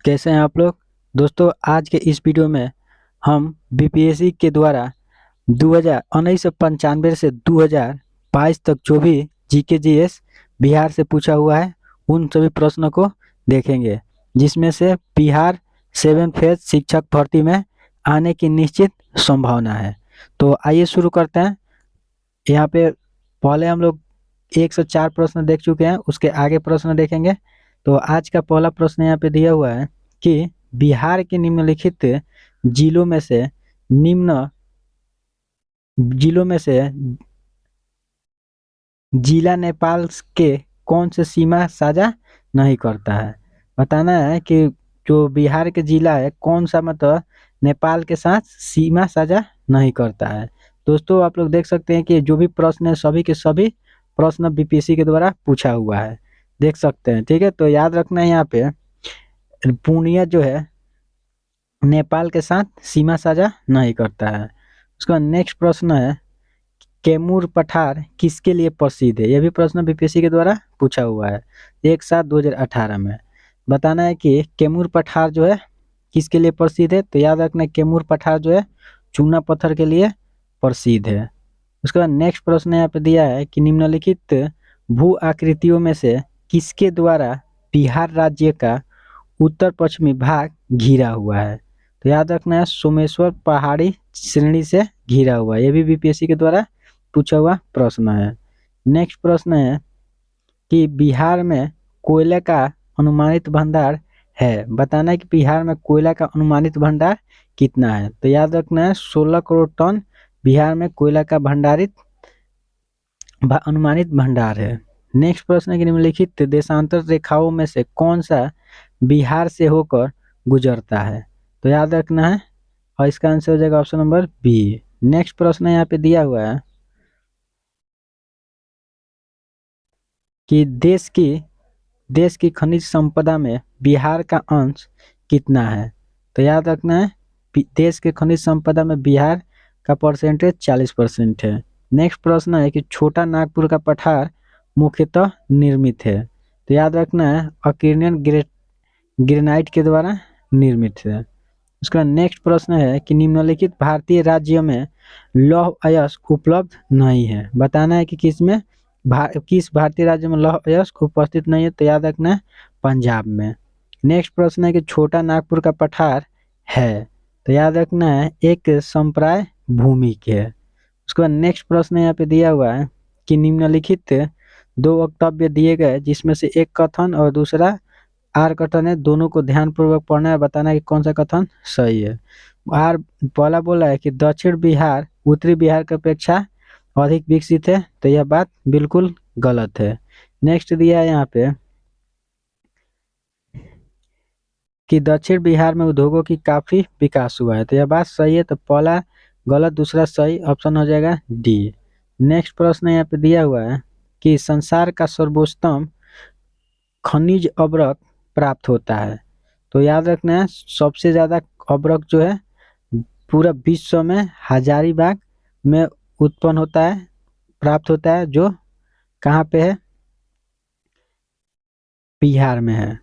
कैसे हैं आप लोग। दोस्तों, आज के इस वीडियो में हम बीपीएससी के द्वारा 1995 से 2022 तक जो भी जीके जीएस बिहार से पूछा हुआ है उन सभी प्रश्नों को देखेंगे, जिसमें से बिहार 7 फेज शिक्षक भर्ती में आने की निश्चित संभावना है। तो आइए शुरू करते हैं। यहाँ पे पहले हम लोग 104 प्रश्न देख चुके हैं, उसके आगे प्रश्न देखेंगे। तो आज का पहला प्रश्न यहाँ पे दिया हुआ है कि बिहार के निम्नलिखित जिलों में से निम्न जिलों में से जिला नेपाल के कौन से सीमा साझा नहीं करता है। बताना है कि जो बिहार के जिला है कौन सा मतलब नेपाल के साथ सीमा साझा नहीं करता है। दोस्तों, आप लोग देख सकते हैं कि जो भी प्रश्न है सभी के सभी प्रश्न बीपीएससी के द्वारा पूछा हुआ है, देख सकते हैं। ठीक है, तो याद रखना है यहाँ पे पूर्णिया जो है नेपाल के साथ सीमा साझा नहीं करता है। उसका नेक्स्ट प्रश्न है कैमूर पठार किसके लिए प्रसिद्ध है। यह भी प्रश्न बीपीएससी के द्वारा पूछा हुआ है 1/7/2018 में। बताना है कि कैमूर पठार जो है किसके लिए प्रसिद्ध है। तो याद रखना कैमूर पठार जो है चूना पत्थर के लिए प्रसिद्ध है। उसके बाद नेक्स्ट प्रश्न यहाँ पे दिया है कि निम्नलिखित भू आकृतियों में से किसके द्वारा बिहार राज्य का उत्तर पश्चिमी भाग घिरा हुआ है। तो याद रखना है सोमेश्वर पहाड़ी श्रेणी से घिरा हुआ है। यह भी बीपीएससी के द्वारा पूछा हुआ प्रश्न है। नेक्स्ट प्रश्न है कि बिहार में कोयले का अनुमानित भंडार है। बताना है कि बिहार में कोयला का अनुमानित भंडार कितना है। तो याद रखना है 16 करोड़ टन बिहार में कोयला का अनुमानित भंडार है। नेक्स्ट प्रश्न है कि निम्नलिखित देशांतर रेखाओं में से कौन सा बिहार से होकर गुजरता है। तो याद रखना है और इसका आंसर हो जाएगा ऑप्शन नंबर बी। नेक्स्ट प्रश्न यहाँ पे दिया हुआ है कि देश की खनिज संपदा में बिहार का अंश कितना है। तो याद रखना है देश के खनिज संपदा में बिहार का परसेंटेज 40% है। नेक्स्ट प्रश्न है कि छोटा नागपुर का पठार मुख्यतः निर्मित है। तो याद रखना है अकिरणीय ग्रेनाइट के द्वारा निर्मित है। उसका नेक्स्ट प्रश्न है कि निम्नलिखित भारतीय राज्यों में लौह अयस्क उपलब्ध नहीं है। बताना है कि किस भारतीय राज्य में लौह अयस्क उपस्थित नहीं है। तो याद रखना है पंजाब में। नेक्स्ट प्रश्न है कि छोटा नागपुर का पठार है। तो याद रखना है एक संप्राय भूमि के है। उसके बाद नेक्स्ट प्रश्न यहाँ पे दिया हुआ है कि निम्नलिखित दो वक्तव्य दिए गए जिसमें से एक कथन और दूसरा आर कथन है, दोनों को ध्यान पूर्वक पढ़ना है। बताना है कि कौन सा कथन सही है। आर पहला बोला है कि दक्षिण बिहार उत्तरी बिहार की अपेक्षा अधिक विकसित है। तो यह बात बिल्कुल गलत है। नेक्स्ट दिया है यहाँ पे कि दक्षिण बिहार में उद्योगों की काफी विकास हुआ है। तो यह बात सही है। तो पहला गलत दूसरा सही, ऑप्शन हो जाएगा डी। नेक्स्ट प्रश्न यहाँ पे दिया हुआ है कि संसार का सर्वोत्तम खनिज अवरक प्राप्त होता है। तो याद रखना है सबसे ज्यादा अवरक जो है पूरा विश्व में हजारीबाग में उत्पन्न होता है, प्राप्त होता है, जो कहाँ पे है, बिहार में है।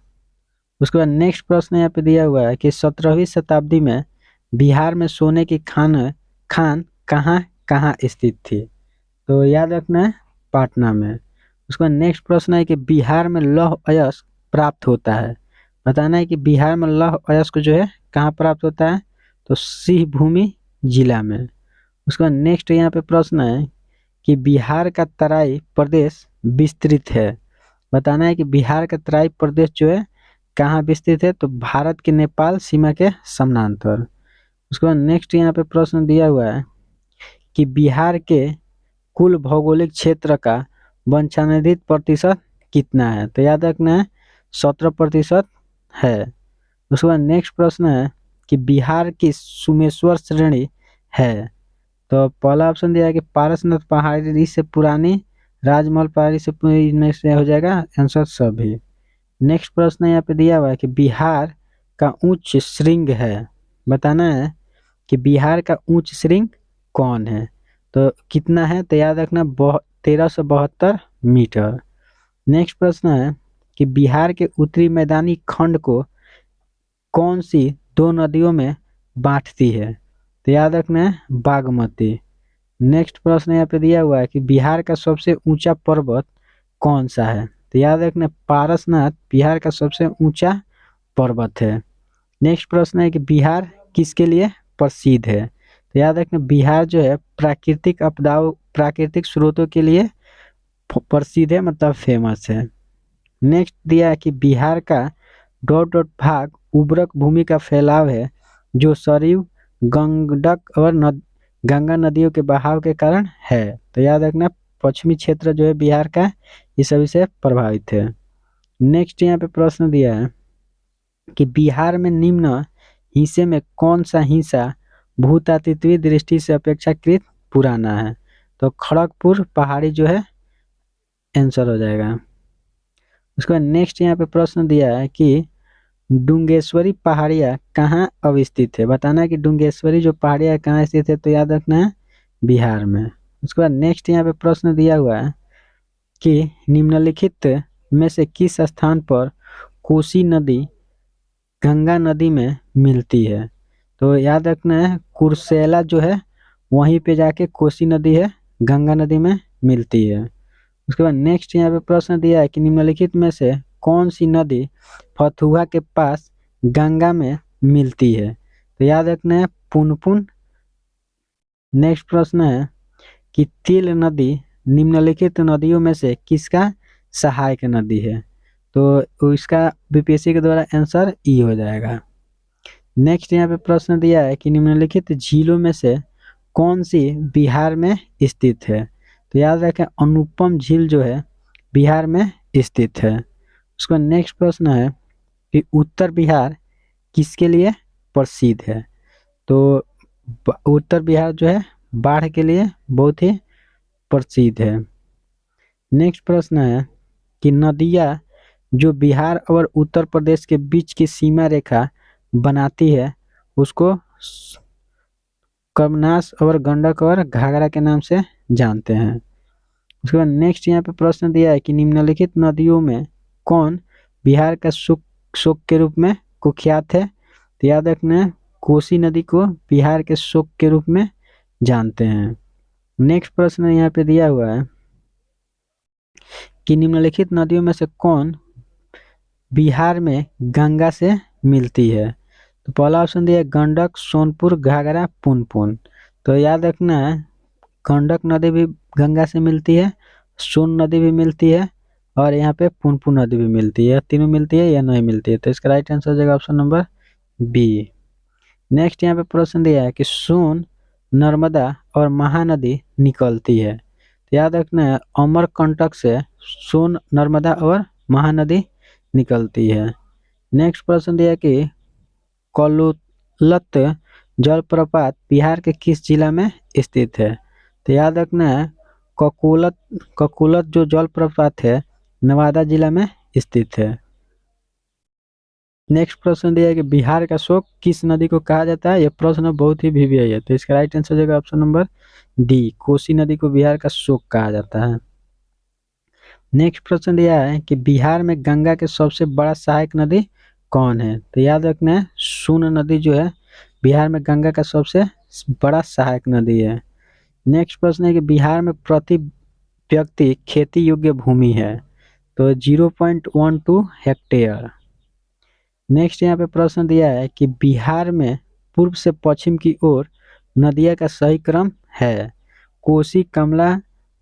उसके बाद नेक्स्ट प्रश्न यहाँ पे दिया हुआ है कि 17वीं शताब्दी में बिहार में सोने की खान कहाँ कहाँ स्थित थी। तो याद रखना है पटना में। उसके बाद नेक्स्ट प्रश्न है कि बिहार में लौह अयस्क प्राप्त होता है। बताना है कि बिहार में लौह अयस्क जो है कहाँ प्राप्त होता है। तो सिंहभूमि जिला में। उसका नेक्स्ट यहाँ पे प्रश्न है कि बिहार का तराई प्रदेश विस्तृत है। बताना है कि बिहार का तराई प्रदेश जो है कहाँ विस्तृत है। तो भारत के नेपाल सीमा के समानांतर। उसके बाद नेक्स्ट यहाँ पे प्रश्न दिया हुआ है कि बिहार के कुल भौगोलिक क्षेत्र का वंशानुदित प्रतिशत कितना है। तो याद रखना है 17% है। उसके बाद नेक्स्ट प्रश्न है कि बिहार की सुमेश्वर श्रेणी है। तो पहला ऑप्शन दिया है कि पारसनाथ पहाड़ी से पुरानी, राजमहल पहाड़ी से इनमें से हो जाएगा आंसर सभी। नेक्स्ट प्रश्न यहाँ पे दिया हुआ है कि बिहार का उच्च श्रृंग है। बताना है कि बिहार का उच्च श्रृंग कौन है। तो कितना है। तो याद रखना 1372 मीटर। नेक्स्ट प्रश्न है कि बिहार के उत्तरी मैदानी खंड को कौन सी दो नदियों में बांटती है? तो याद रखना है बागमती। नेक्स्ट प्रश्न यहाँ पे दिया हुआ है कि बिहार का सबसे ऊंचा पर्वत कौन सा है? तो याद रखना पारसनाथ बिहार का सबसे ऊंचा पर्वत है। नेक्स्ट प्रश्न है कि बिहार किसके लिए प्रसिद्ध है? तो याद रखना बिहार जो है प्राकृतिक आपदाओं प्राकृतिक स्रोतों के लिए प्रसिद्ध है, मतलब फेमस है। नेक्स्ट दिया है कि बिहार का डॉट डॉट भाग उर्वरक भूमि का फैलाव है जो सरयू गंडक और गंगा नदियों के बहाव के कारण है। तो याद रखना पश्चिमी क्षेत्र जो है बिहार का इस सभी से प्रभावित है। नेक्स्ट यहाँ पे प्रश्न दिया है कि बिहार में निम्न हिस्से में कौन सा हिस्सा भूतात्विक दृष्टि से अपेक्षाकृत पुराना है? तो खड़गपुर पहाड़ी जो है आंसर हो जाएगा। उसके बाद नेक्स्ट यहाँ पे प्रश्न दिया है कि डुंगेश्वरी पहाड़ियाँ कहाँ अवस्थित है? बताना है कि डुंगेश्वरी जो पहाड़ियाँ कहाँ स्थित है। तो याद रखना है बिहार में। उसके बाद नेक्स्ट यहाँ पे प्रश्न दिया हुआ है कि निम्नलिखित में से किस स्थान पर कोसी नदी गंगा नदी में मिलती है? तो याद रखना है कुर्सेला जो है वहीं पे जाके कोसी नदी है गंगा नदी में मिलती है। उसके बाद नेक्स्ट यहाँ पे प्रश्न दिया है कि निम्नलिखित में से कौन सी नदी फतुहा के पास गंगा में मिलती है? तो याद रखना है पुनपुन। नेक्स्ट प्रश्न है कि तिल नदी निम्नलिखित नदियों में से किसका सहायक नदी है? तो इसका बीपीएससी के द्वारा आंसर ई हो जाएगा। नेक्स्ट यहाँ पे प्रश्न दिया है कि निम्नलिखित झीलों में से कौन सी बिहार में स्थित है? तो याद रखें अनुपम झील जो है बिहार में स्थित है। उसका नेक्स्ट प्रश्न है कि उत्तर बिहार किसके लिए प्रसिद्ध है? तो उत्तर बिहार जो है बाढ़ के लिए बहुत ही प्रसिद्ध है। नेक्स्ट प्रश्न है कि नदियाँ जो बिहार और उत्तर प्रदेश के बीच की सीमा रेखा बनाती है उसको कमनास और गंडक और घाघरा के नाम से जानते हैं। उसके बाद नेक्स्ट यहाँ पे प्रश्न दिया है कि निम्नलिखित नदियों में कौन बिहार का शोक के रूप में कुख्यात है? तो याद रखना है कोसी नदी को बिहार के शोक के रूप में जानते हैं। नेक्स्ट प्रश्न यहाँ पे दिया हुआ है कि निम्नलिखित नदियों में से कौन बिहार में गंगा से मिलती है? तो पहला ऑप्शन दिया है गंडक सोनपुर घाघरा पुनपुन। तो याद रखना है गंडक नदी भी गंगा से मिलती है, सोन नदी भी मिलती है और यहाँ पे पुनपुन नदी भी मिलती है। तीनों मिलती है या नहीं मिलती है? तो इसका राइट आंसर हो जाएगा ऑप्शन नंबर बी। नेक्स्ट यहाँ पे प्रश्न दिया है कि सोन नर्मदा और महानदी निकलती है। तो याद रखना है अमरकंटक से सोन नर्मदा और महानदी निकलती है। नेक्स्ट प्रश्न दिया है कि कोलुलत जलप्रपात बिहार के किस जिला में स्थित है? तो याद रखना है ककुलत ककुलत जो जलप्रपात है नवादा जिला में स्थित है। नेक्स्ट प्रश्न दिया है कि बिहार का शोक किस नदी को कहा जाता है? यह प्रश्न बहुत ही वीवीआई है। तो इसका राइट आंसर हो जाएगा ऑप्शन नंबर डी, कोसी नदी को बिहार का शोक कहा जाता है। नेक्स्ट प्रश्न दिया है कि बिहार में गंगा के सबसे बड़ा सहायक नदी कौन है? तो याद रखना है सोन नदी जो है बिहार में गंगा का सबसे बड़ा सहायक नदी है। नेक्स्ट प्रश्न है कि बिहार में प्रति व्यक्ति खेती योग्य भूमि है। तो 0.12 हेक्टेयर। नेक्स्ट यहाँ पे प्रश्न दिया है कि बिहार में पूर्व से पश्चिम की ओर नदियाँ का सही क्रम है। कोसी कमला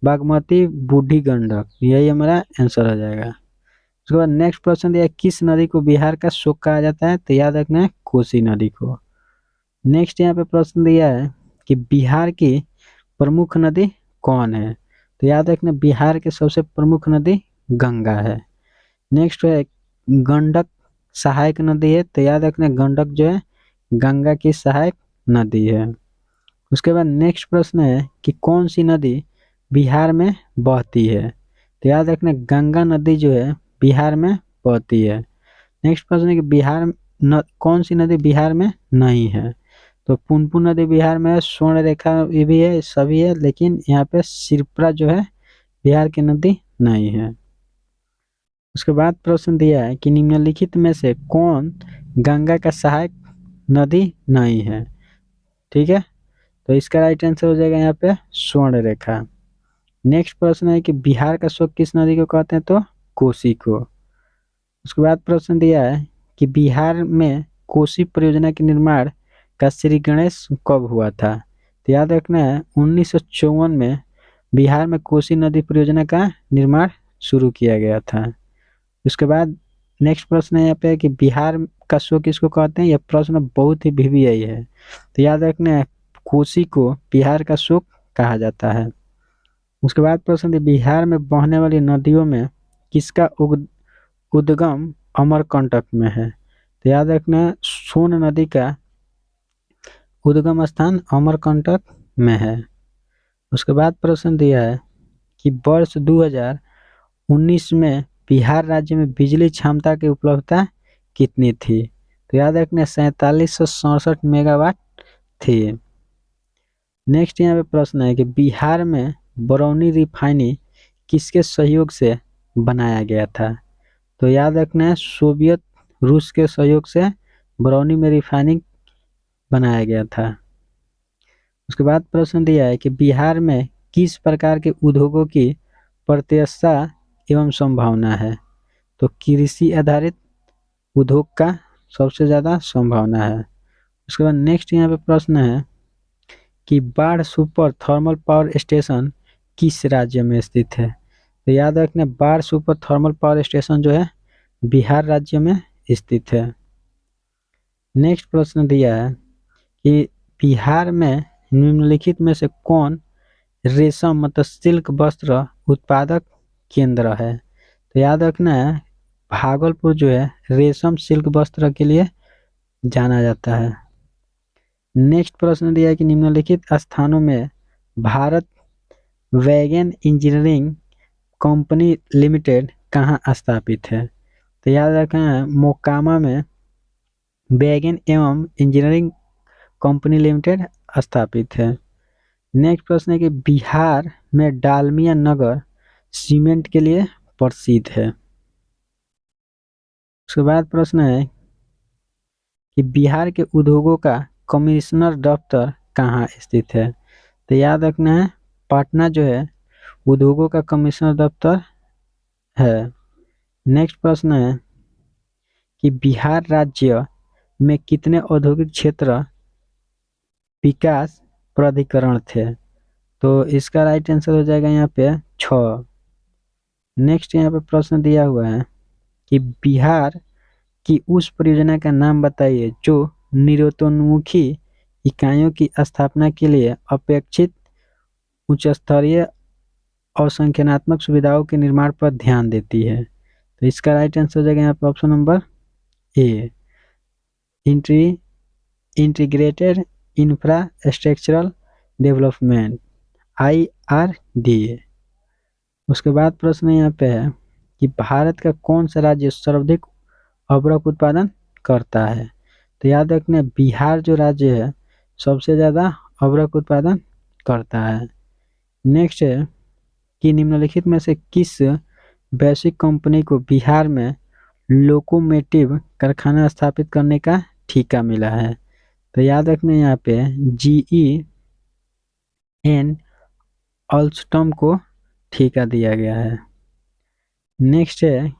बागमती बूढ़ी गंडक, यही हमारा आंसर हो जाएगा। उसके बाद नेक्स्ट प्रश्न दिया है किस नदी को बिहार का शोक कहा जाता है? तो याद रखना है कोसी नदी को। नेक्स्ट यहाँ पे प्रश्न दिया है कि बिहार की प्रमुख नदी कौन है? तो याद रखना बिहार के सबसे प्रमुख नदी गंगा है। नेक्स्ट है गंडक सहायक नदी है। तो याद रखना गंडक जो है गंगा की सहायक नदी है। उसके बाद नेक्स्ट प्रश्न है कि कौन सी नदी बिहार में बहती है? तो याद रखना गंगा नदी जो है बिहार में बहती है। नेक्स्ट प्रश्न है कि कौन सी नदी बिहार में नहीं है? तो पुनपुन नदी बिहार में है, स्वर्ण रेखा ये भी है, सभी है, लेकिन यहाँ पे सिरपुरा जो है बिहार की नदी नहीं है। उसके बाद प्रश्न दिया है कि निम्नलिखित में से कौन गंगा का सहायक नदी नहीं है। ठीक है, तो इसका राइट आंसर हो जाएगा यहाँ पे स्वर्ण रेखा। नेक्स्ट प्रश्न है कि बिहार का शोक किस नदी को कहते हैं, तो कोसी को। उसके बाद प्रश्न दिया है कि बिहार में कोसी परियोजना के निर्माण का श्री गणेश कब हुआ था। तो याद रखना है 1954 में बिहार में कोसी नदी परियोजना का निर्माण शुरू किया गया था। उसके बाद नेक्स्ट प्रश्न है यहाँ पे कि बिहार का शोक किसको कहते हैं। यह प्रश्न बहुत ही वीवीआई है, तो याद रखना है कोसी को बिहार का शोक कहा जाता है। उसके बाद प्रश्न है बिहार में बहने वाली नदियों में किसका उद्गम अमरकंटक में है। तो याद रखना सोन नदी का उद्गम स्थान अमरकंटक में है। उसके बाद प्रश्न दिया है कि वर्ष 2019 में बिहार राज्य में बिजली क्षमता की उपलब्धता कितनी थी। तो याद रखना 4767 मेगावाट थी। नेक्स्ट यहाँ पे प्रश्न है कि बिहार में बरौनी रिफाइनरी किसके सहयोग से बनाया गया था। तो याद रखना है सोवियत रूस के सहयोग से बरौनी में रिफाइनिंग बनाया गया था। उसके बाद प्रश्न दिया है कि बिहार में किस प्रकार के उद्योगों की प्रत्याशा एवं संभावना है। तो कृषि आधारित उद्योग का सबसे ज़्यादा संभावना है। उसके बाद नेक्स्ट यहाँ पे प्रश्न है कि बाढ़ सुपर थर्मल पावर स्टेशन किस राज्य में स्थित है। तो याद रखना बाढ़ सुपर थर्मल पावर स्टेशन जो है बिहार राज्य में स्थित है। नेक्स्ट प्रश्न दिया है कि बिहार में निम्नलिखित में से कौन रेशम मतलब सिल्क वस्त्र उत्पादक केंद्र है। तो याद रखना है भागलपुर जो है रेशम सिल्क वस्त्र के लिए जाना जाता है। नेक्स्ट प्रश्न दिया है कि निम्नलिखित स्थानों में Bharat wagon engineering company limited कहाँ स्थापित है। तो याद रखना है मोकामा में वैगन एवं इंजीनियरिंग कंपनी लिमिटेड स्थापित है। नेक्स्ट प्रश्न है कि बिहार में डालमिया नगर सीमेंट के लिए प्रसिद्ध है। उसके बाद प्रश्न है कि बिहार के उद्योगों का कमिश्नर दफ्तर कहाँ स्थित है। तो याद रखना है पटना जो है उद्योगों का कमिश्नर दफ्तर है। नेक्स्ट प्रश्न है कि बिहार राज्य में कितने औद्योगिक क्षेत्र विकास प्राधिकरण थे। तो इसका राइट आंसर हो जाएगा यहाँ पे 6। नेक्स्ट यहाँ पे प्रश्न दिया हुआ है कि बिहार की उस परियोजना का नाम बताइए जो निरोत्तोन्मुखी इकाइयों की स्थापना के लिए अपेक्षित उच्च स्तरीय और संख्यात्मक सुविधाओं के निर्माण पर ध्यान देती है। तो इसका राइट आंसर हो जाएगा यहाँ पे option number A integrated infrastructural development IRD। उसके बाद प्रश्न यहाँ पे है कि भारत का कौन सा राज्य सर्वाधिक अभ्रक उत्पादन करता है। तो याद रखना बिहार जो राज्य है सबसे ज़्यादा अभ्रक उत्पादन करता है। नेक्स्ट है कि निम्नलिखित में से किस वैश्विक कंपनी को बिहार में लोकोमोटिव कारखाना स्थापित करने का ठेका मिला है। तो याद रखना यहाँ पे GE एंड अल्स्टॉम को ठेका दिया गया है। नेक्स्ट है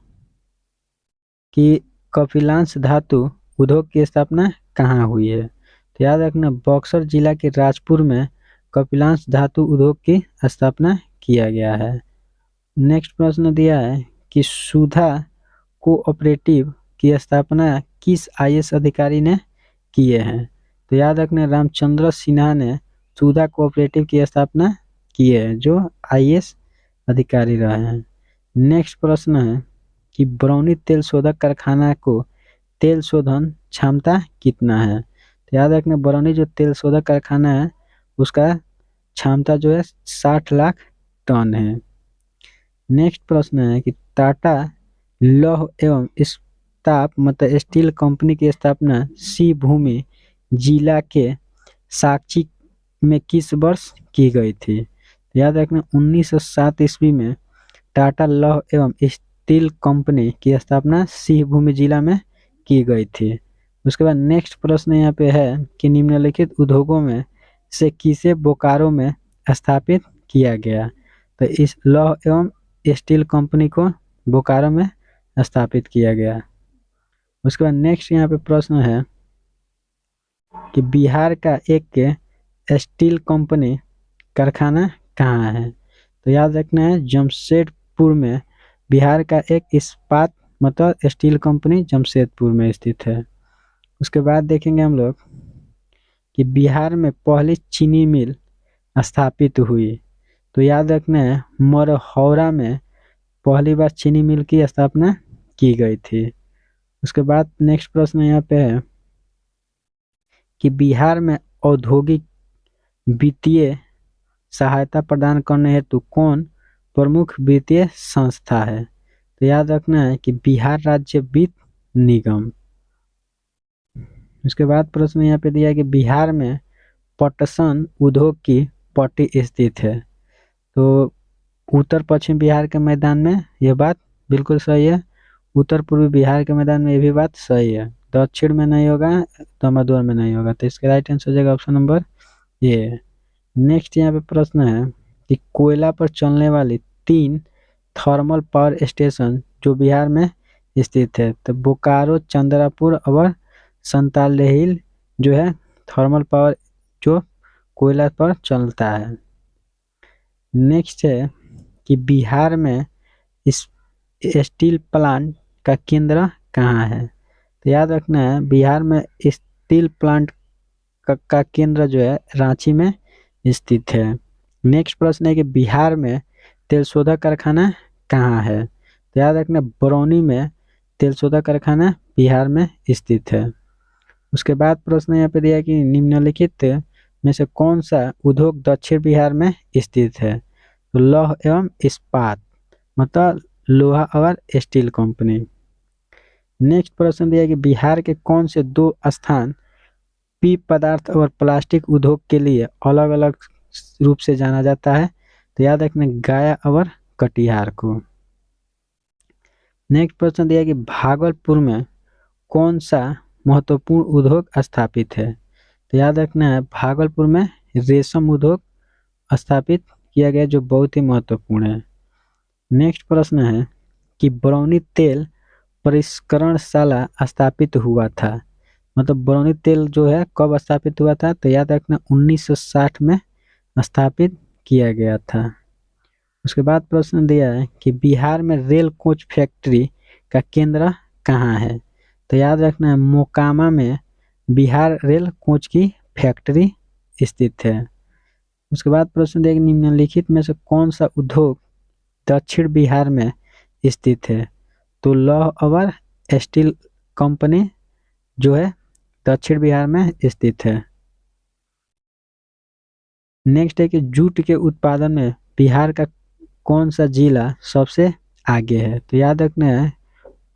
कि कपिलांश धातु उद्योग की स्थापना कहाँ हुई है। तो याद रखना बक्सर जिला के राजपुर में कपिलांश धातु उद्योग की स्थापना किया गया है। नेक्स्ट प्रश्न दिया है कि सुधा कोऑपरेटिव की स्थापना किस IAS अधिकारी ने किए हैं। तो याद रखना रामचंद्र सिन्हा ने सुधा कोऑपरेटिव की स्थापना की है जो IAS अधिकारी रहे हैं। नेक्स्ट प्रश्न है कि बरौनी तेल शोधक कारखाना को तेल शोधन क्षमता कितना है। तो याद रखना बरौनी जो तेल शोधक कारखाना है उसका क्षमता जो है 60 लाख टन है। नेक्स्ट प्रश्न है कि टाटा लौह एवं इस्पात मतलब स्टील कंपनी की स्थापना शिवभूमि जिला के साक्षी में किस वर्ष की गई थी। याद रखना 1907 ईस्वी में टाटा लौह एवं स्टील कंपनी की स्थापना शिवभूमि जिला में की गई थी। उसके बाद नेक्स्ट प्रश्न यहाँ पे है कि निम्नलिखित उद्योगों में से किसे बोकारो में स्थापित किया गया। तो इस लौह एवं स्टील कंपनी को बोकारो में स्थापित किया गया। उसके बाद नेक्स्ट यहाँ पे प्रश्न है कि बिहार का एक स्टील कंपनी कारखाना कहाँ है। तो याद रखना है जमशेदपुर में बिहार का एक इस्पात मतलब स्टील कंपनी जमशेदपुर में स्थित है। उसके बाद देखेंगे हम लोग कि बिहार में पहली चीनी मिल स्थापित हुई। तो याद रखना है मरहौरा में पहली बार चीनी मिल की स्थापना की गई थी। उसके बाद नेक्स्ट प्रश्न यहाँ पे है कि बिहार में औद्योगिक वित्तीय सहायता प्रदान करने हेतु कौन प्रमुख वित्तीय संस्था है। तो याद रखना है कि बिहार राज्य वित्त निगम। उसके बाद प्रश्न यहाँ पे दिया है कि बिहार में पटसन उद्योग की पट्टी स्थित है। तो उत्तर पश्चिम बिहार के मैदान में यह बात बिल्कुल सही है। उत्तर पूर्वी बिहार के मैदान में ये भी बात सही है। दक्षिण में नहीं होगा तो मधुर में नहीं होगा। तो इसका राइट आंसर हो जाएगा ऑप्शन नंबर ए। नेक्स्ट यहाँ पे प्रश्न है कि कोयला पर चलने वाली 3 थर्मल पावर स्टेशन जो बिहार में स्थित है। तो बोकारो, चंद्रापुर और संतालहिल जो है थर्मल पावर जो कोयला पर चलता है। नेक्स्ट है कि बिहार में इस स्टील प्लांट का केंद्र कहाँ है। तो याद रखना है बिहार में स्टील प्लांट का केंद्र जो है रांची में स्थित है। नेक्स्ट प्रश्न है कि बिहार में तेल शोधक कारखाना कहाँ है। तो याद रखना बरौनी में तेल शोधक कारखाना बिहार में स्थित है। उसके बाद प्रश्न यहाँ पे दिया है कि निम्नलिखित में से कौन सा उद्योग दक्षिण बिहार में स्थित है। तो लौह एवं इस्पात मतलब लोहा और स्टील कंपनी। नेक्स्ट प्रश्न दिया है कि बिहार के कौन से 2 स्थान पी पदार्थ और प्लास्टिक उद्योग के लिए अलग अलग रूप से जाना जाता है। तो याद रखना गया और कटिहार को। नेक्स्ट प्रश्न दिया है कि भागलपुर में कौन सा महत्वपूर्ण उद्योग स्थापित है। तो याद रखना है भागलपुर में रेशम उद्योग स्थापित किया गया जो बहुत ही महत्वपूर्ण है। नेक्स्ट प्रश्न है कि बरौनी तेल परिष्करणशाला स्थापित हुआ था। मतलब बरौनी तेल जो है कब स्थापित हुआ था। तो याद रखना 1960 में स्थापित किया गया था। उसके बाद प्रश्न दिया है कि बिहार में रेल कोच फैक्ट्री का केंद्र कहाँ है। तो याद रखना है मोकामा में बिहार रेल कोच की फैक्ट्री स्थित है। उसके बाद प्रश्न दिया कि निम्नलिखित में से कौन सा उद्योग दक्षिण बिहार में स्थित है। तो लौह और स्टील कंपनी जो है दक्षिण बिहार में स्थित है। नेक्स्ट है कि जूट के उत्पादन में बिहार का कौन सा जिला सबसे आगे है। तो याद रखना है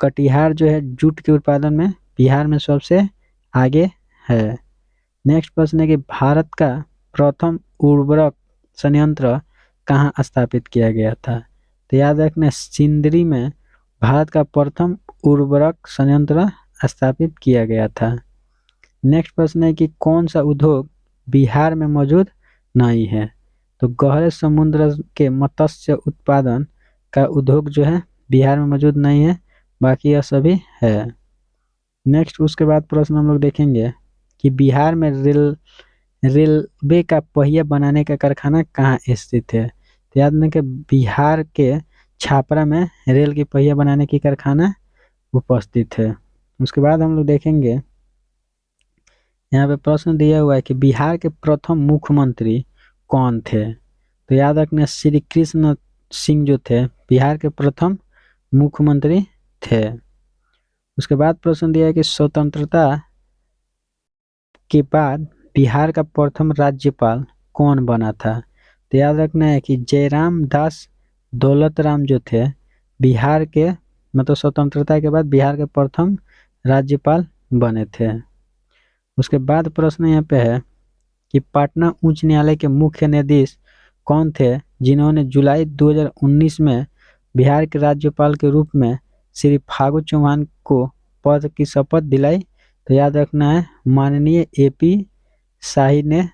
कटिहार जो है जूट के उत्पादन में बिहार में सबसे आगे है। नेक्स्ट प्रश्न है कि भारत का प्रथम उर्वरक संयंत्र कहाँ स्थापित किया गया था। तो याद रखना सिंदरी में भारत का प्रथम उर्वरक संयंत्र स्थापित किया गया था। नेक्स्ट प्रश्न है कि कौन सा उद्योग बिहार में मौजूद नहीं है। तो गहरे समुद्र के मत्स्य उत्पादन का उद्योग जो है बिहार में मौजूद नहीं है, बाकी यह सभी है। नेक्स्ट उसके बाद प्रश्न हम लोग देखेंगे कि बिहार में रेलवे का पहिया बनाने का कारखाना कहाँ स्थित है। तो याद रखें कि बिहार के छापरा में रेल की पहिया बनाने की कारखाना उपस्थित है। उसके बाद हम लोग देखेंगे यहाँ पे प्रश्न दिया हुआ है कि बिहार के प्रथम मुख्यमंत्री कौन थे। तो याद रखना श्री कृष्ण सिंह जो थे बिहार के प्रथम मुख्यमंत्री थे। उसके बाद प्रश्न दिया है कि स्वतंत्रता के बाद बिहार का प्रथम राज्यपाल कौन बना था। तो याद रखना है कि जयराम दास दौलत राम जो थे बिहार के मतलब स्वतंत्रता के बाद बिहार के प्रथम राज्यपाल बने थे। उसके बाद प्रश्न यहाँ पे है कि पटना उच्च न्यायालय के मुख्य न्यायाधीश कौन थे जिन्होंने जुलाई 2019 में बिहार के राज्यपाल के रूप में श्री फागू चौहान को पद की शपथ दिलाई तो याद रखना है माननीय एपी शाही ने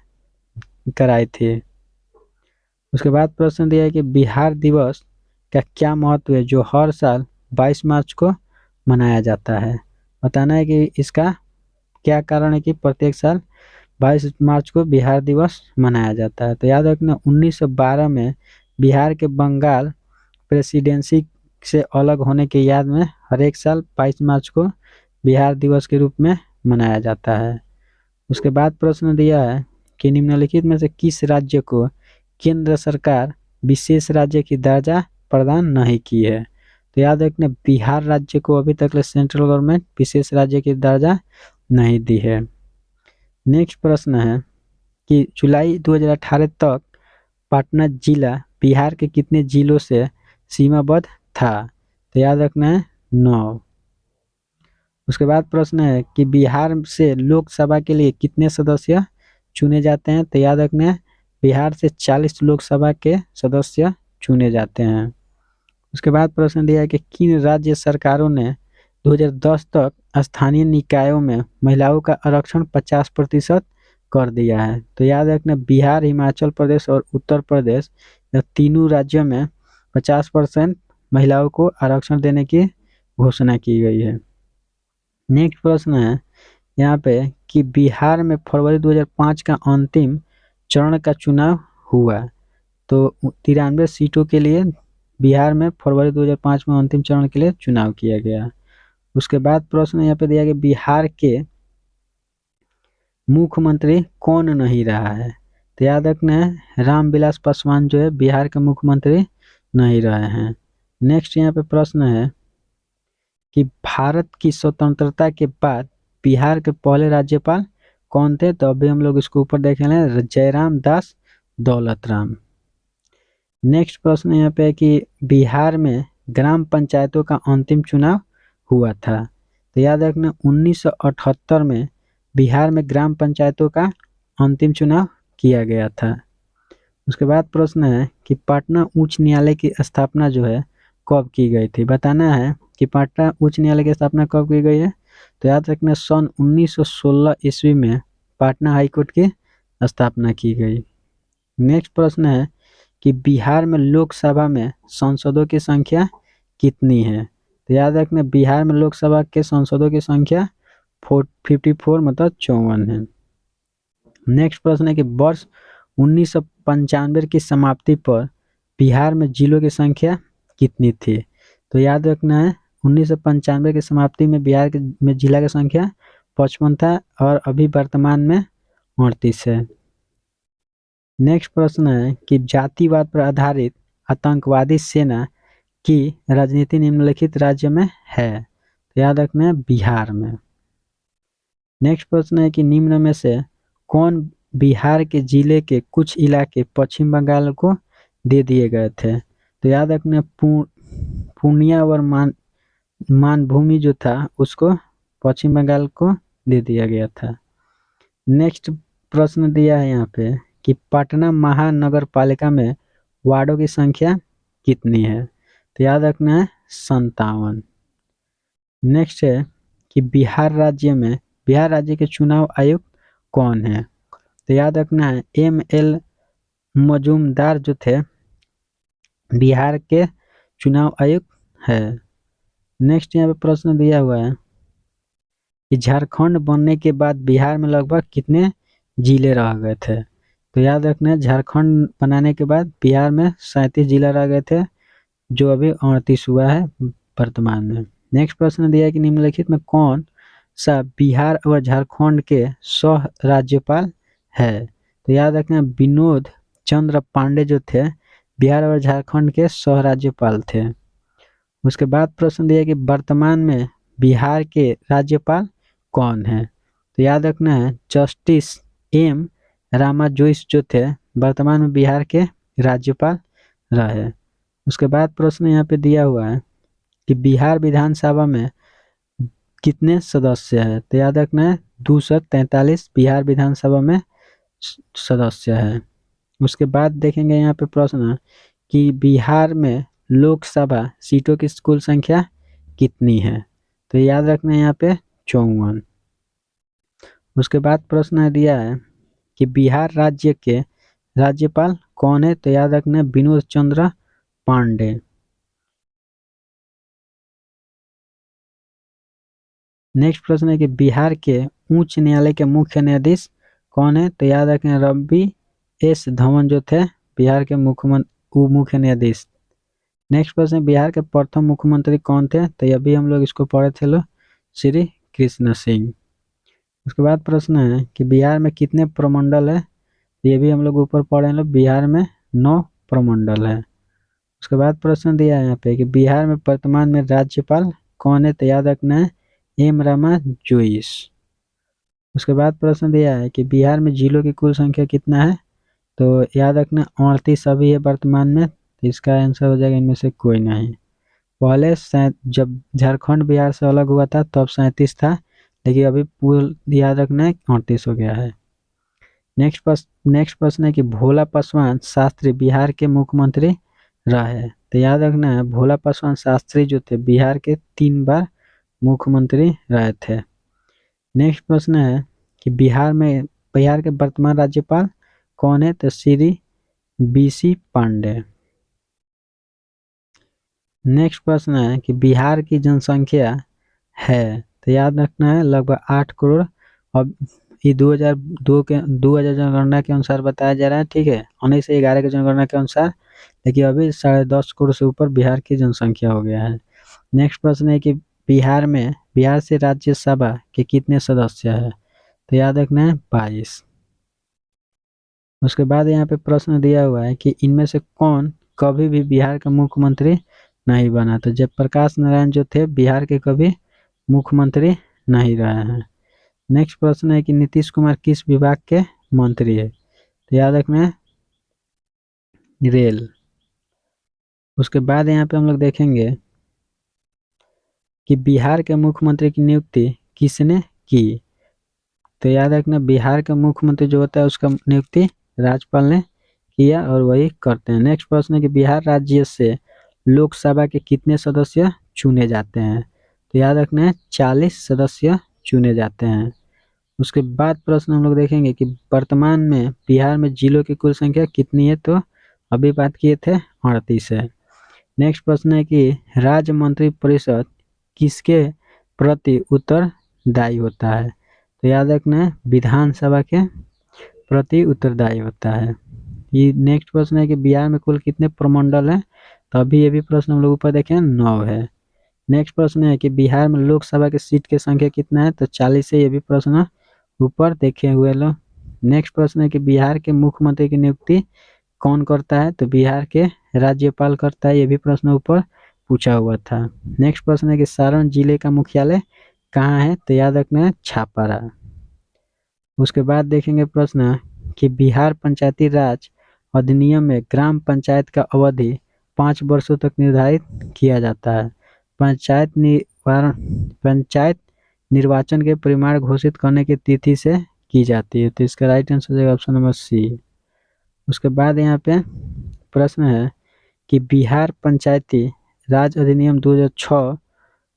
कराई थी। उसके बाद प्रश्न दिया है कि बिहार दिवस का क्या महत्व है जो हर साल 22 मार्च को मनाया जाता है। बताना है कि इसका क्या कारण है कि प्रत्येक साल 22 मार्च को बिहार दिवस मनाया जाता है। तो याद रखना 1912 में बिहार के बंगाल प्रेसिडेंसी से अलग होने की याद में हर एक साल 22 मार्च को बिहार दिवस के रूप में मनाया जाता है। उसके बाद प्रश्न दिया है कि निम्नलिखित में से किस राज्य को केंद्र सरकार विशेष राज्य की दर्जा प्रदान नहीं की है। तो याद रखना बिहार राज्य को अभी तक सेंट्रल गवर्नमेंट विशेष राज्य की दर्जा नहीं दी है। नेक्स्ट प्रश्न है कि जुलाई 2018 तक पटना जिला बिहार के कितने जिलों से सीमाबद्ध था। तो याद रखना है 9। उसके बाद प्रश्न है कि बिहार से लोकसभा के लिए कितने सदस्य चुने जाते हैं। तो याद रखना है बिहार से 40 लोकसभा के सदस्य चुने जाते हैं। उसके बाद प्रश्न दिया है कि किन राज्य सरकारों ने 2010 तक स्थानीय निकायों में महिलाओं का आरक्षण 50% कर दिया है। तो याद रखना बिहार, हिमाचल प्रदेश और उत्तर प्रदेश, यह तीनों राज्यों में 50% महिलाओं को आरक्षण देने की घोषणा की गई है। नेक्स्ट प्रश्न है यहाँ पे कि बिहार में फरवरी 2005 का अंतिम चरण का चुनाव हुआ। तो 93 सीटों के लिए बिहार में फरवरी 2005 में अंतिम चरण के लिए चुनाव किया गया। उसके बाद प्रश्न यहाँ पे दिया गया बिहार के मुख्यमंत्री कौन नहीं रहा है। तो याद रखना है रामविलास पासवान जो है बिहार के मुख्यमंत्री नहीं रहे हैं। नेक्स्ट यहाँ पे प्रश्न है कि भारत की स्वतंत्रता के बाद बिहार के पहले राज्यपाल कौन थे। तो अभी हम लोग इसको ऊपर देख रहे हैं जयराम दास दौलत राम। नेक्स्ट प्रश्न यहाँ पे है कि बिहार में ग्राम पंचायतों का अंतिम चुनाव हुआ था। तो याद रखना 1978 में बिहार में ग्राम पंचायतों का अंतिम चुनाव किया गया था। उसके बाद प्रश्न है कि पटना उच्च न्यायालय की स्थापना जो है कब की गई थी। बताना है कि पटना उच्च न्यायालय की स्थापना कब की गई है। तो याद रखना सन 1916 ईस्वी में पटना हाईकोर्ट की स्थापना की गई। नेक्स्ट प्रश्न है कि बिहार में लोकसभा में सांसदों की संख्या कितनी है। तो याद रखना बिहार में लोकसभा के सांसदों की संख्या 54 मतलब 54 है। नेक्स्ट प्रश्न है कि वर्ष 1995 की समाप्ति पर बिहार में जिलों की संख्या कितनी थी। तो याद रखना है 1995 की समाप्ति में बिहार में जिला की संख्या 55 था और अभी वर्तमान में 38 है। नेक्स्ट प्रश्न है कि जातिवाद पर आधारित आतंकवादी सेना की राजनीति निम्नलिखित राज्य में है। तो याद रखना है बिहार में। नेक्स्ट प्रश्न है कि निम्न में से कौन बिहार के जिले के कुछ इलाके पश्चिम बंगाल को दे दिए गए थे। तो याद रखना पूर्णिया और मानभूमि जो था उसको पश्चिम बंगाल को दे दिया गया था। नेक्स्ट प्रश्न दिया है यहाँ पे कि पटना महानगर पालिका में वार्डों की संख्या कितनी है। तो याद रखना है 57। नेक्स्ट है कि बिहार राज्य के चुनाव आयुक्त कौन है। तो याद रखना है ML मजूमदार जो थे बिहार के चुनाव आयुक्त है। नेक्स्ट यहाँ पे प्रश्न दिया हुआ है कि झारखंड बनने के बाद बिहार में लगभग कितने जिले रह गए थे। तो याद रखना है झारखंड बनाने के बाद बिहार में 37 जिला रह गए थे जो अभी 38 हुआ है वर्तमान में। नेक्स्ट प्रश्न दिया है कि निम्नलिखित में कौन सा बिहार और झारखंड के सह राज्यपाल है। तो याद रखना विनोद चंद्र पांडे जो थे बिहार और झारखंड के सह राज्यपाल थे। उसके बाद प्रश्न दिया कि वर्तमान में बिहार के राज्यपाल कौन है। तो याद रखना है जस्टिस M रामाजोइस जो थे वर्तमान में बिहार के राज्यपाल रहे। उसके बाद प्रश्न यहाँ पे दिया हुआ है कि बिहार विधानसभा में कितने सदस्य हैं। तो याद रखना है 243 बिहार विधानसभा में सदस्य है। उसके बाद देखेंगे यहाँ पे प्रश्न कि बिहार में लोकसभा सीटों की कुल संख्या कितनी है। तो याद रखना है यहाँ पे 54। उसके बाद प्रश्न दिया है कि बिहार राज्य के राज्यपाल कौन है, तो याद रखना विनोद चंद्र पांडे। नेक्स्ट प्रश्न है कि बिहार के उच्च न्यायालय के मुख्य न्यायाधीश कौन है, तो याद रखें रवि एस धवन जो थे बिहार के मुख्य न्यायाधीश। नेक्स्ट प्रश्न है बिहार के प्रथम मुख्यमंत्री कौन थे, तो ये भी हम लोग इसको पढ़े थे लो, श्री कृष्ण सिंह। उसके बाद प्रश्न है कि बिहार में कितने प्रमंडल है, ये भी हम लोग ऊपर पढ़े लो, बिहार में 9 प्रमंडल है। उसके बाद प्रश्न दिया है यहाँ पे कि बिहार में वर्तमान में राज्यपाल कौन है, तो याद रखना है एम रामा जोइस। उसके बाद प्रश्न दिया है कि बिहार में जिलों की कुल संख्या कितना है, तो याद रखना 38 अभी है वर्तमान में, तो इसका आंसर हो जाएगा इनमें से कोई नहीं। पहले जब झारखंड बिहार से अलग हुआ था तब 37 था, लेकिन अभी पूल याद रखना है 38 हो गया है। नेक्स्ट प्रश्न है कि भोला पासवान शास्त्री बिहार के मुख्यमंत्री रहे, तो याद रखना है भोला पासवान शास्त्री जो थे बिहार के 3 बार मुख्यमंत्री रहे थे। नेक्स्ट प्रश्न है कि बिहार के वर्तमान राज्यपाल कौन है, तो श्री बीसी पांडे। नेक्स्ट प्रश्न है कि बिहार की जनसंख्या है, तो याद रखना है लगभग 8 करोड़। अब ये 2000 जनगणना के अनुसार बताया जा रहा है, ठीक है, 1911 की जनगणना के अनुसार, लेकिन अभी 10.5 करोड़ से ऊपर बिहार की जनसंख्या हो गया है। नेक्स्ट प्रश्न है कि बिहार से राज्यसभा के कितने सदस्य हैं, तो याद रखना है 22। उसके बाद यहाँ पे प्रश्न दिया हुआ है कि इनमें से कौन कभी भी बिहार का मुख्यमंत्री नहीं बना, तो जयप्रकाश नारायण जो थे बिहार के कभी मुख्यमंत्री नहीं रहे हैं। नेक्स्ट प्रश्न है कि नीतीश कुमार किस विभाग के मंत्री है, तो याद रखना है रेल। उसके बाद यहाँ पे हम लोग देखेंगे कि बिहार के मुख्यमंत्री की नियुक्ति किसने की, तो याद रखना बिहार का मुख्यमंत्री जो होता है उसका नियुक्ति राज्यपाल ने किया और वही करते हैं। नेक्स्ट प्रश्न है कि बिहार राज्य से लोकसभा के कितने सदस्य चुने जाते हैं, तो याद रखना है 40 सदस्य चुने जाते हैं। उसके बाद प्रश्न हम लोग देखेंगे कि वर्तमान में बिहार में जिलों की कुल संख्या कितनी है, तो अभी बात किए थे 38 है। नेक्स्ट प्रश्न है कि राज्य मंत्री परिषद किसके प्रति उत्तरदायी होता है, तो याद रखना है विधानसभा के प्रति उत्तरदायी होता है। ये नेक्स्ट प्रश्न है कि बिहार में कुल कितने प्रमंडल हैं, तो अभी ये भी प्रश्न हम लोग ऊपर देखें 9 है। नेक्स्ट प्रश्न है कि बिहार में लोकसभा की सीट की संख्या कितना है, तो 40 है, ये भी प्रश्न ऊपर देखे हुए लो। नेक्स्ट प्रश्न है कि बिहार के मुख्यमंत्री की नियुक्ति कौन करता है, तो बिहार के राज्यपाल करता है, ये भी प्रश्न ऊपर पूछा हुआ था। नेक्स्ट प्रश्न है कि सारण जिले का मुख्यालय कहाँ है, तो याद रखना है छापारा। उसके बाद देखेंगे प्रश्न कि बिहार पंचायती राज अधिनियम में ग्राम पंचायत का अवधि 5 वर्षों तक निर्धारित किया जाता है। पंचायत निर्वाचन के परिणाम घोषित करने की तिथि से की जाती है, तो इसका राइट आंसर हो जाएगा ऑप्शन नंबर सी। उसके बाद यहाँ पे प्रश्न है कि बिहार पंचायती राज अधिनियम 2006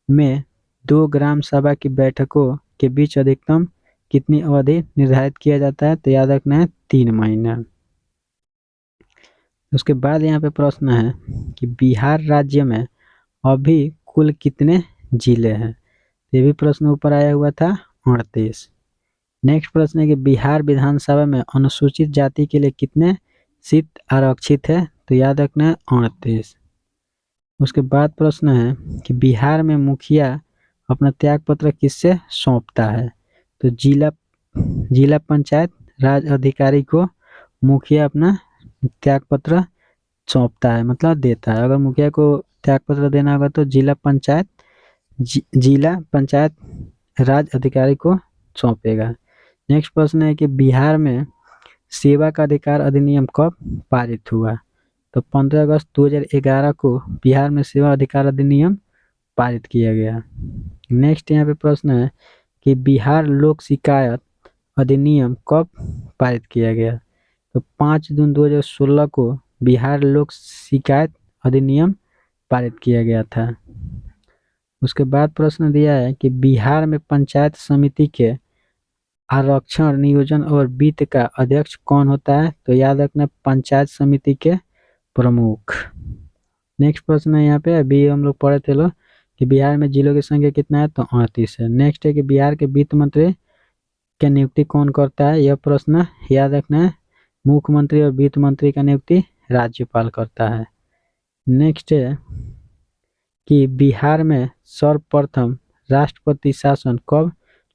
में 2 ग्राम सभा की बैठकों के बीच अधिकतम कितनी अवधि निर्धारित किया जाता है, तो याद रखना है 3 महीना। उसके बाद यहाँ पे प्रश्न है कि बिहार राज्य में अभी कुल कितने जिले हैं, ये भी प्रश्न ऊपर आया हुआ था 38। नेक्स्ट प्रश्न है कि बिहार विधानसभा में अनुसूचित जाति के लिए कितने सीट आरक्षित है, तो याद रखना है 38। उसके बाद प्रश्न है कि बिहार में मुखिया अपना त्यागपत्र किससे सौंपता है, तो जिला पंचायत राज अधिकारी को मुखिया अपना त्यागपत्र सौंपता है, मतलब देता है। अगर मुखिया को त्यागपत्र देना होगा तो जिला पंचायत राज अधिकारी को सौंपेगा। नेक्स्ट प्रश्न है कि बिहार में सेवा का अधिकार अधिनियम कब पारित हुआ, तो 15 अगस्त 2011 को बिहार में सेवा अधिकार अधिनियम पारित किया गया। नेक्स्ट यहाँ पे प्रश्न है कि बिहार लोक शिकायत अधिनियम कब पारित किया गया, तो 5 जून 2016 को बिहार लोक शिकायत अधिनियम पारित किया गया था। उसके बाद प्रश्न दिया है कि बिहार में पंचायत समिति के आरक्षण नियोजन और वित्त का अध्यक्ष कौन होता है? तो याद रखना पंचायत समिति के प्रमुख। नेक्स्ट प्रश्न है यहाँ पे, अभी हम लोग पढ़े थे लोग कि बिहार में जिलों की संख्या कितना है? तो 38 है। नेक्स्ट है कि बिहार के वित्त मंत्री की नियुक्ति कौन करता है? यह प्रश्न याद रखना है, मुख्यमंत्री और वित्त मंत्री का नियुक्ति राज्यपाल करता है। नेक्स्ट है कि बिहार में सर्वप्रथम राष्ट्रपति शासन कब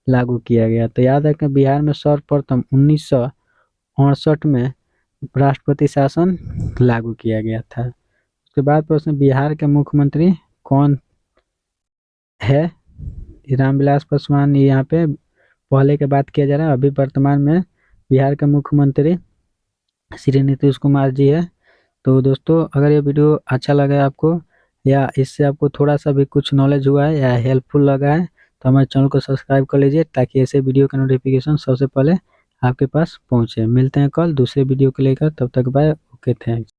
लागू किया गया? तो याद रखें बिहार में सर्वप्रथम 1968 में राष्ट्रपति शासन लागू किया गया था। उसके बाद प्रश्न, बिहार के मुख्यमंत्री कौन है? रामविलास पासवान यहाँ पे पहले के बात किया जा रहा है, अभी वर्तमान में बिहार के मुख्यमंत्री श्री नीतीश कुमार जी है। तो दोस्तों अगर ये वीडियो अच्छा लगा आपको या इससे आपको थोड़ा सा भी कुछ नॉलेज हुआ है या हेल्पफुल लगा है तो हमारे चैनल को सब्सक्राइब कर लीजिए ताकि ऐसे वीडियो का नोटिफिकेशन सबसे पहले आपके पास पहुंचे। मिलते हैं कल दूसरे वीडियो को लेकर, तब तक बाय, ओके, थैंक्स।